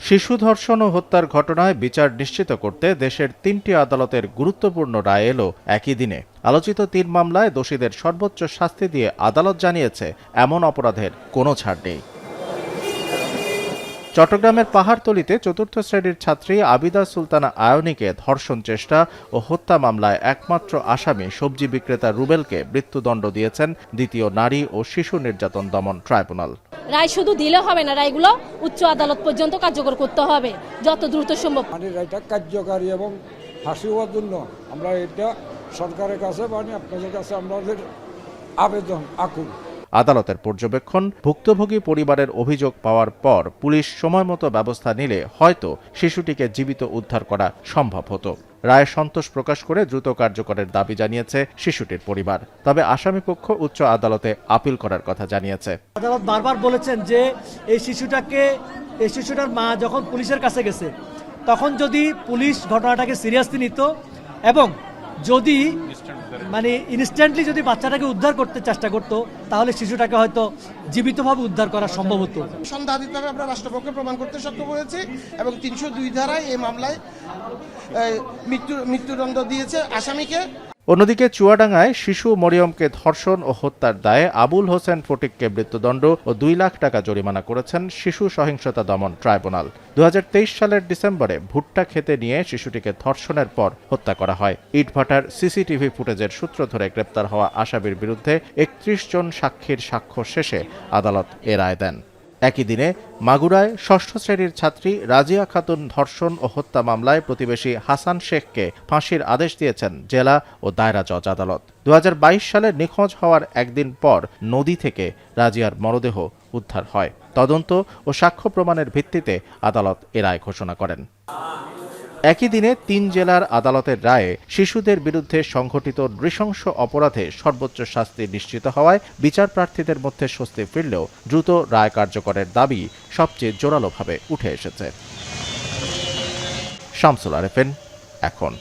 শিশু ধর্ষণ ও হত্যার ঘটনায় বিচার নিশ্চিত করতে দেশের ৩টি আদালতের গুরুত্বপূর্ণ রায় এলো একই দিনে। আলোচিত ৩ মামলায় দোষীদের সর্বোচ্চ শাস্তি দিয়ে আদালত জানিয়েছে, এমন অপরাধের কোনো ছাড় নেই। চট্টগ্রামের পাহাড়তলীতে ৪র্থ শ্রেণীর ছাত্রী আবিদা সুলতানা আয়নীকে ধর্ষণ চেষ্টা ও হত্যা মামলায় একমাত্র আসামি সবজি বিক্রেতা রুবেলকে মৃত্যুদণ্ড দিয়েছেন দ্বিতীয় নারী ও শিশু নির্যাতন দমন ট্রাইব্যুনাল। রায় শুধু দিলে হবে না, রায়গুলো উচ্চ আদালত পর্যন্ত কার্যকর করতে হবে যত দ্রুত সম্ভব। রায়টা কার্যকারী এবং ফাঁসি হওয়ার জন্য আমরা এটা সরকারের কাছে আপনাদের কাছে আমাদের আবেদন আকুল। আদালতের পর্যবেক্ষণ, ভুক্তভোগী পরিবারের অভিযোগ পাওয়ার পর পুলিশ সময়মতো ব্যবস্থা নিলে হয়তো শিশুটিকে জীবিত উদ্ধার করা সম্ভব হতো। রায়ে সন্তোষ প্রকাশ করে দ্রুত কার্যকরের দাবি জানিয়েছে শিশুটির পরিবার। তবে আসামিপক্ষ উচ্চ আদালতে আপিল করার কথা জানিয়েছে। আদালত বারবার বলেছেন যে এই শিশুটার মা যখন পুলিশের কাছে গেছে তখন যদি পুলিশ ঘটনাটাকে সিরিয়াসলি নিত এবং যদি ইনস্ট্যান্টলি যদি বাচ্চাটাকে উদ্ধার করতে চেষ্টা করত, তাহলে শিশুটাকে হয়তো জীবিতভাবে উদ্ধার করা সম্ভব হতো। সন্দেহাতীতভাবে আমরা রাষ্ট্রপক্ষে প্রমাণ করতে সক্ষম হয়েছি এবং ৩০২ ধারায় এই মামলায় মৃত্যুদণ্ড দিয়েছে আসামিকে। অন্যদিকে চুয়াডাঙ্গায় শিশু মরিয়মকে ধর্ষণ ও হত্যার দায়ে আবুল হোসেন ফটিককে মৃত্যুদণ্ড ও ২ লাখ টাকা জরিমানা করেছেন শিশু সহিংসতা দমন ট্রাইব্যুনাল। ২০২৩ সালের ডিসেম্বরে ভুট্টা খেতে নিয়ে শিশুটিকে ধর্ষণের পর হত্যা করা হয়। ইটভাটার সিসিটিভি ফুটেজের সূত্র ধরে গ্রেপ্তার হওয়া আসামির বিরুদ্ধে ৩১ জন সাক্ষীর সাক্ষ্য শেষে আদালত এ রায় দেন। একই দিনে মাগুরায় ৬ষ্ঠ শ্রেণীর ছাত্রী রাজিয়া খাতুন ধর্ষণ ও হত্যা মামলায় প্রতিবেশী হাসান শেখকে ফাঁসির আদেশ দিয়েছেন জেলা ও দায়রা জজ আদালত। ২০২২ সালে নিখোঁজ হওয়ার একদিন পর নদী থেকে রাজিয়ার মরদেহ উদ্ধার হয়। তদন্ত ও সাক্ষ্য প্রমাণের ভিত্তিতে আদালত এ রায় ঘোষণা করেন। একই দিনে ৩ জেলার আদালতের রায়ে শিশুদের বিরুদ্ধে সংঘটিত নৃশংস অপরাধে সর্বোচ্চ শাস্তি নিশ্চিত হওয়ায় বিচার প্রার্থীদের মধ্যে স্বস্তি ফিরলেও দ্রুত রায় কার্যকরের দাবি সবচেয়ে জোরালোভাবে উঠে এসেছে। শামসুল আরেফিন, এখন।